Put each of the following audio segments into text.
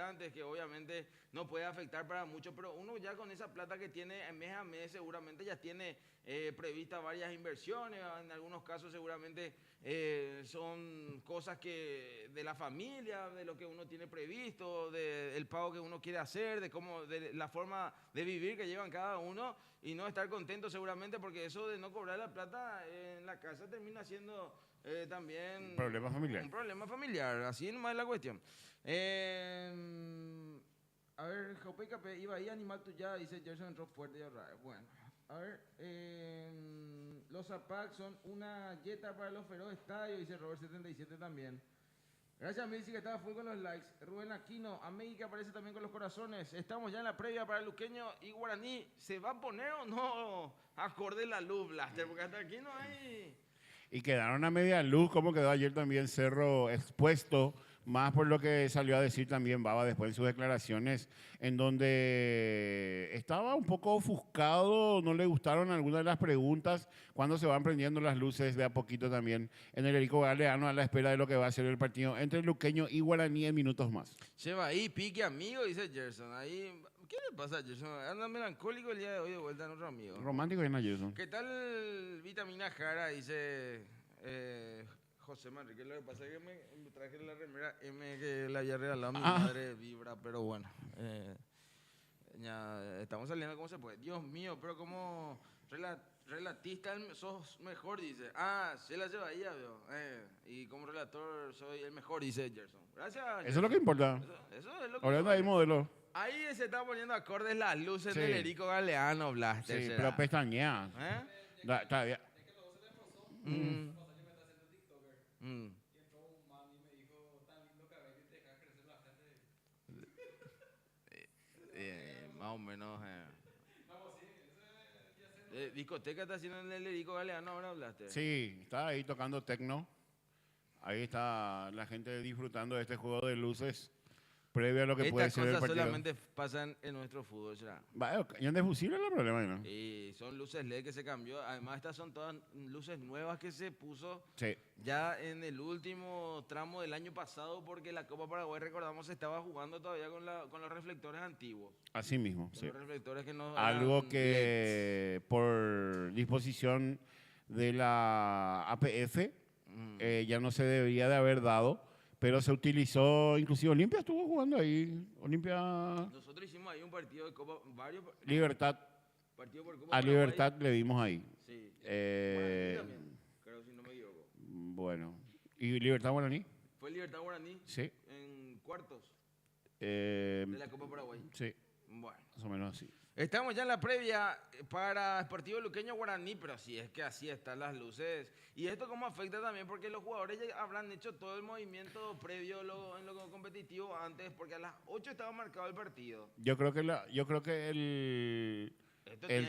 anunciantes, que obviamente no puede afectar para mucho, pero uno ya con esa plata que tiene mes a mes seguramente ya tiene previstas varias inversiones, en algunos casos seguramente son cosas que de la familia, de lo que uno tiene previsto, del pago que uno quiere hacer, de la forma de vivir que llevan cada uno y no estar contento seguramente porque eso de no cobrar la plata en la casa termina siendo también Problema familiar. un problema familiar, así nomás es la cuestión. A ver, Jope Capé, iba ahí animal tú ya, dice Gerson entró fuerte y ahorrar. Bueno, a ver, los APAC son una yeta para los feroz estadios, dice Robert77 también. Gracias, Milsi, que estaba full con los likes. Rubén Aquino, América que aparece también con los corazones. Estamos ya en la previa para Luqueño y Guaraní. ¿Se va a poner o no acorde la luz, Blaster? Porque hasta aquí no hay... Y quedaron a media luz, como quedó ayer también Cerro expuesto, más por lo que salió a decir también Baba después en sus declaraciones, en donde estaba un poco ofuscado, no le gustaron algunas de las preguntas, cuando se van prendiendo las luces de a poquito también en el Erico Galeano a la espera de lo que va a ser el partido entre Luqueño y Guaraní en minutos más. Lleva ahí, pique amigo, dice Gerson. Ahí, ¿qué le pasa a Gerson? Anda melancólico el día de hoy de vuelta en otro amigo. Romántico y Jason. ¿Qué tal vitamina Jara? Dice José Manrique. Lo que pasa es que me traje la remera M que le había regalado a mi madre Vibra, pero bueno. Ya estamos saliendo como se puede. Dios mío, pero como relatista sos mejor, dice. Ah, se la lleva ahí, veo. Y como relator soy el mejor, dice Gerson. Gracias, Gerson. Eso es lo que importa. Eso es lo que Ahora importa. hay modelo. Ahí se está poniendo acordes las luces Sí. del Erico Galeano, Blaster. Sí, ¿será? pero pestañea. Está bien. Más o menos. Discoteca está haciendo en el Erico Galeano ahora, Blaster. Sí, está ahí tocando tecno. Ahí está la gente disfrutando de este juego de luces previo a lo que puede ser el Estas cosas partido. solamente pasan en nuestro fútbol, ¿será? Vaya, cañón de fusil es el problema, ¿no? Y son luces LED que se cambió. Además, estas son todas luces nuevas que se puso Sí. ya en el último tramo del año pasado porque la Copa Paraguay, recordamos, estaba jugando todavía con los reflectores antiguos. Así mismo, sí. Los reflectores que no Algo eran que por disposición de la APF ya no se debería de haber dado, pero se utilizó, inclusive Olimpia estuvo jugando ahí. Olimpia... Nosotros hicimos ahí un partido de Copa, varios Libertad. partidos por Copa A Paraguay. Libertad le vimos ahí. Sí. Guaraní también, creo, si no me equivoco. Bueno. ¿Y Libertad Guaraní? Fue Libertad Guaraní Sí. en cuartos de la Copa Paraguay. Sí, Bueno. más o menos así. Estamos ya en la previa para el partido Luqueño Guaraní, pero sí es que así están las luces. ¿Y esto cómo afecta también? Porque los jugadores ya habrán hecho todo el movimiento previo en lo competitivo antes, porque a las 8 estaba marcado el partido. Yo creo que el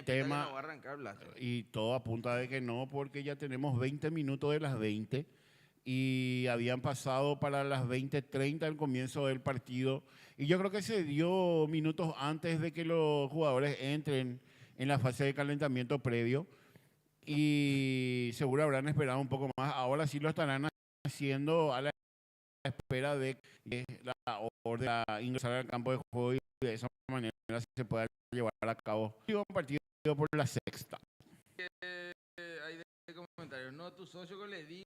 tema no va a arrancar, Blaster. y todo apunta de que no, porque ya tenemos 20 minutos de las 20 y habían pasado para las 20:30 el comienzo del partido. Y yo creo que se dio minutos antes de que los jugadores entren en la fase de calentamiento previo y seguro habrán esperado un poco más. Ahora sí lo estarán haciendo a la espera de que la orden a ingresar al campo de juego y de esa manera se pueda llevar a cabo un partido por la sexta. Hay de comentarios. No, tu socio que le digo,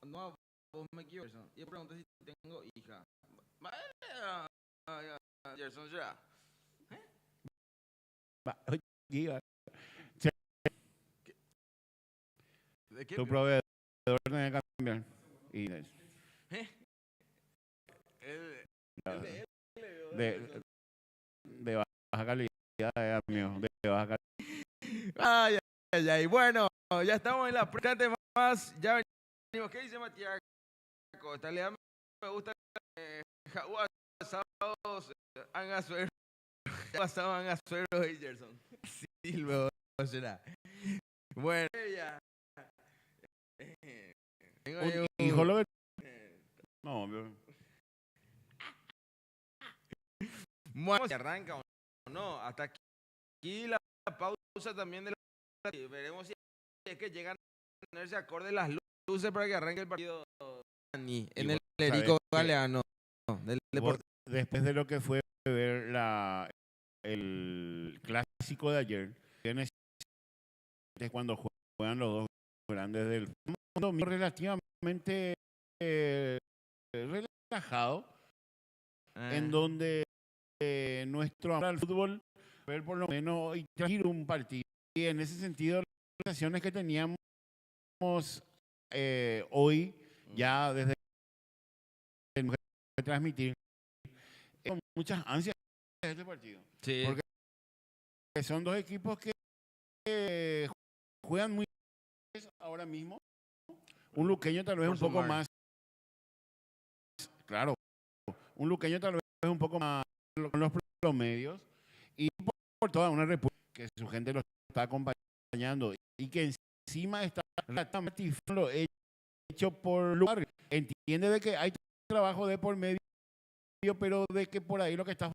no a vos me equivoco. Y pregunta si tengo hija. Gerson, ¿será? ¿De qué? Tu proveedor tiene que cambiar. Y de baja calidad, amigo. De baja calidad. Ay, ay, ay. Bueno, ya estamos en la presta más. Ya venimos. ¿Qué dice Matías Costa? Le da me gusta jaguar asados, angazuelos, pasado angazuelos y Gerson. Sí, luego será. Bueno, ya. Un hijo lo que... No, bueno, si arranca o no. Hasta aquí la pausa también de la... Veremos si es que llegan a ponerse acorde las luces para que arranque el partido en el Erico Galeano del Deportivo después de lo que fue ver el clásico de ayer, es cuando juegan los dos grandes del mundo, relativamente relajado, en donde nuestro amor al fútbol, ver por lo menos y traer un partido. Y en ese sentido, las sensaciones que teníamos hoy, ya desde que transmitir, con muchas ansias de este partido. Sí. Porque son dos equipos que juegan muy bien ahora mismo. Un luqueño tal vez un poco más, claro, un luqueño tal vez un poco más con los promedios, y por toda una república que su gente lo está acompañando y que encima está lo hecho por lugar. Entiende de que hay trabajo de por medio, pero de que por ahí lo que está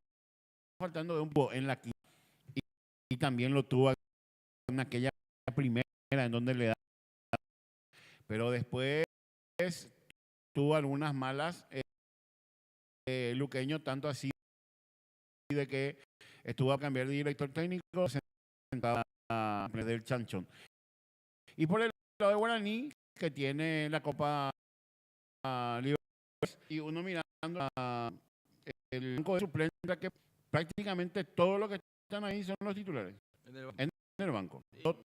faltando es un poco en la quinta. Y también lo tuvo en aquella primera en donde le da. Pero después tuvo algunas malas, luqueño, tanto así de que estuvo a cambiar de director técnico, sentado a perder chanchón. Y por el lado de Guaraní, que tiene la Copa Libertadores, y uno mirando el banco de suplentes, que prácticamente todos los que están ahí son los titulares. En el banco.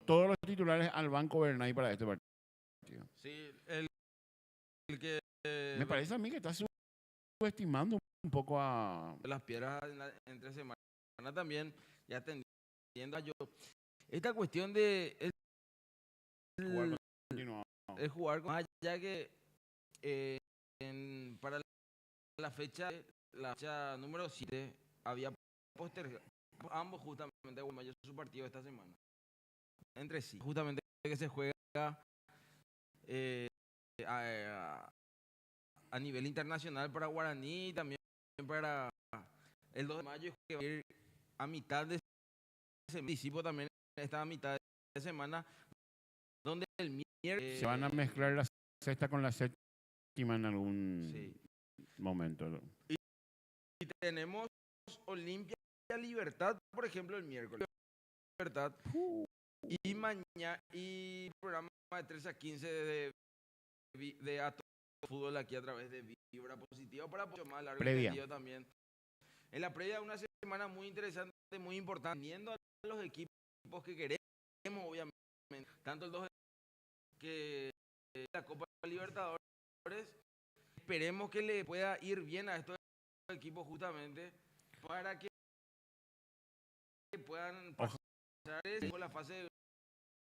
Todos los titulares al banco Bernay para este partido. Sí, el que... Me parece a mí que está subestimando un poco a... Las piedras entre semana también, ya atendiendo a yo. Esta cuestión de... El jugar con más allá que para la fecha número 7 había postergado ambos justamente su partido esta semana entre sí, justamente que se juega a nivel internacional para Guaraní y también para el 2 de mayo, que va a ir a mitad de ese anticipo también está a mitad de semana, donde el miércoles se van a mezclar la sexta con la séptima en algún momento. Y tenemos Olimpia Libertad, por ejemplo, el miércoles. Libertad. Y mañana, y programa de 13 a 15 de Ato Fútbol aquí a través de Vibra Positiva para mucho más largo previa también. En la previa, una semana muy interesante, muy importante, viendo a los equipos que queremos, obviamente, tanto el 2 que la Copa Libertadores. Esperemos que le pueda ir bien a estos equipos justamente para que puedan pasar por la fase de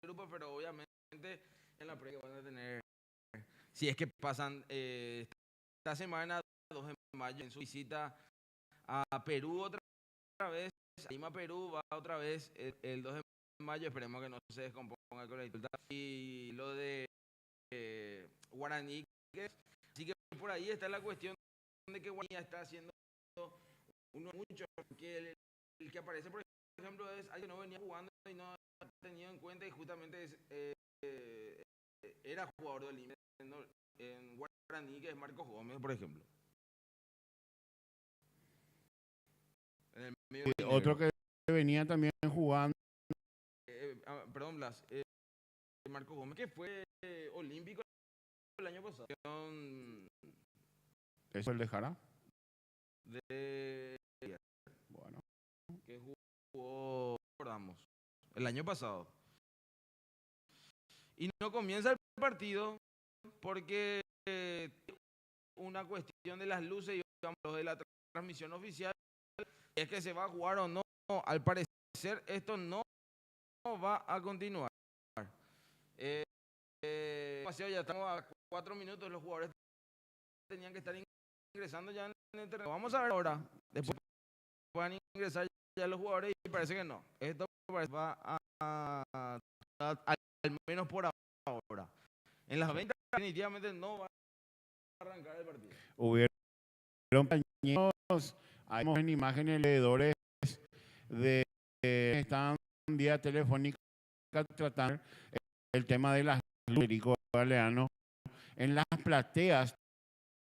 grupo, pero obviamente en la previa van a tener, si es que pasan esta semana, 2 de mayo, en su visita a Perú otra vez, a Lima, Perú, va otra vez el 2 de mayo, esperemos que no se descomponga con la dificultad. Y lo de Guaraní, así que por ahí está la cuestión de que Guaraní está haciendo uno mucho, que el que aparece, por ejemplo, es alguien que no venía jugando y no ha tenido en cuenta, y justamente era jugador del Lima en Guaraní, que es Marcos Gómez, por ejemplo. En el otro que venía también jugando. Perdón, Blas. Marcos Gómez, que fue olímpico el año pasado. ¿Eso el dejará? Bueno. Que jugó, recordamos, el año pasado. Y no comienza el partido porque una cuestión de las luces y de la transmisión oficial es que se va a jugar o no. Al parecer esto no va a continuar. Ya estamos a 4 minutos, los jugadores tenían que estar ingresando ya en el terreno. Vamos a ver ahora, después van a ingresar ya los jugadores y parece que no. Esto va al menos por ahora. En las 20 definitivamente no va a arrancar el partido. Hubieron compañeros, hay en imágenes leedores de que están vía telefónica tratando el tema de las luces, Galeano, en las plateas,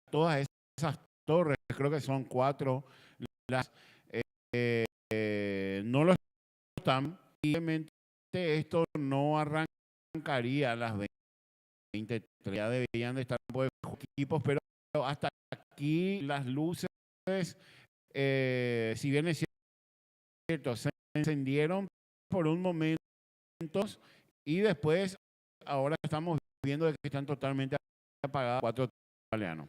todas esas torres, creo que son 4 las no lo están. Y obviamente esto no arrancaría a las 20, ya deberían de estar por equipos, pero hasta aquí las luces, si bien es cierto, se encendieron por un momento y después ahora estamos viendo que están totalmente apagadas 4 italianos.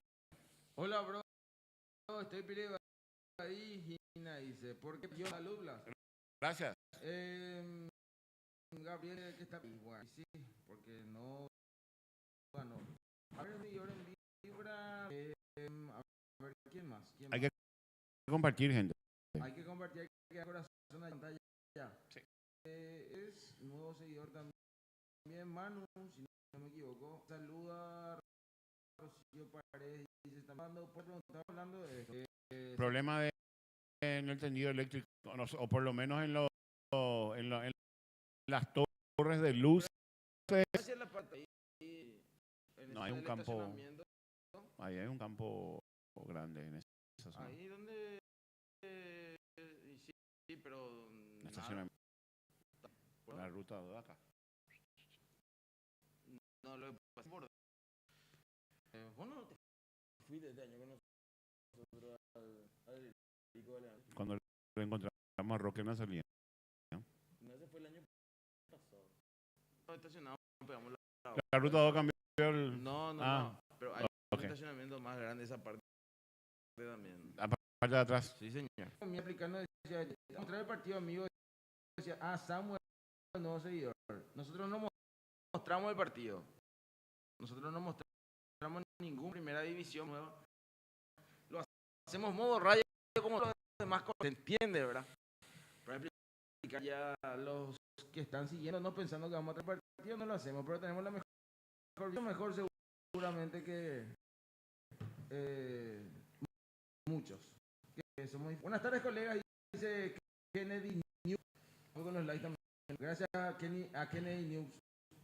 Hola, bro. Estoy pidiendo ahí, Gina dice, ¿por qué yo la Lublas? Gracias. Gabriel, que está igual, sí, porque no ganó. A ver, señor en Vibra, a ver, ¿quién más? Hay que compartir, gente. Hay que compartir, que hay corazón en la pantalla ya. Sí. Es nuevo seguidor también, Manu, si no me equivoco. Saluda a Rocío Paredes, dice, está hablando de esto. Problema en el tendido eléctrico, o por lo menos en las torres de luz. No, hay un campo. Ahí hay un campo grande en esa zona. Ahí donde sí, pero estacionamiento. La ruta de acá. No, lo que pasa por bueno, te fui desde año con nosotros al Pico de León. Cuando lo encontramos a Roque en la salida. No, ese fue el año pasado. No, estacionamos, pegamos la ruta 2 cambió el... No, pero hay un estacionamiento más grande esa parte también. La parte de atrás. Sí, señor. Mi aplicando decía, mostrar el partido, amigo, decía, Samuel, nuevo seguidor. Nosotros no mostramos el partido. Nosotros no mostramos ninguna primera división nueva. Lo hacemos modo radio como los demás, se entiende, ¿verdad? Para explicar ya a los que están siguiendo, no pensando que vamos a tener partido, no lo hacemos, pero tenemos la mejor seguramente que muchos. Que somos... Buenas tardes, colegas, dice Kennedy News. Con los likes también. Gracias a Kennedy News.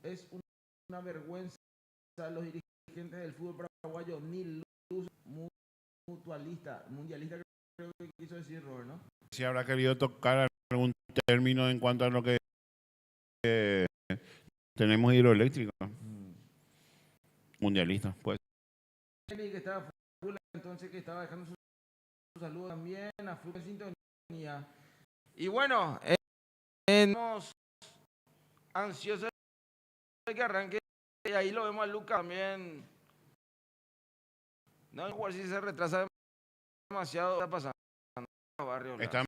Es una vergüenza a los dirigentes del fútbol paraguayo, ni luz mutualista, mundialista, creo que quiso decir Robert, ¿no? Si habrá querido tocar algún término en cuanto a lo que tenemos hidroeléctrico. Mundialista, pues. Que estaba full, entonces que estaba dejando su saludo también, a full de sintonía. Y bueno, estamos ansiosos de que arranque. Y ahí lo vemos a Luca también. No, igual si se retrasa demasiado, está pasando barrio. Están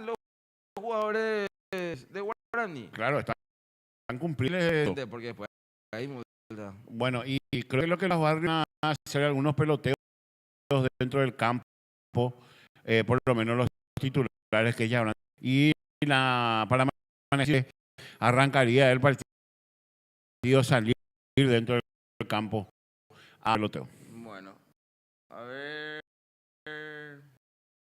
los jugadores de Guarani. Claro, están cumpliendo. Porque después hay multa. Bueno, y creo que lo que los barrios van a hacer algunos peloteos dentro del campo, por lo menos los titulares que ya hablan. Y para amanecer arrancaría el partido salir dentro del campo a peloteo. Bueno, a ver.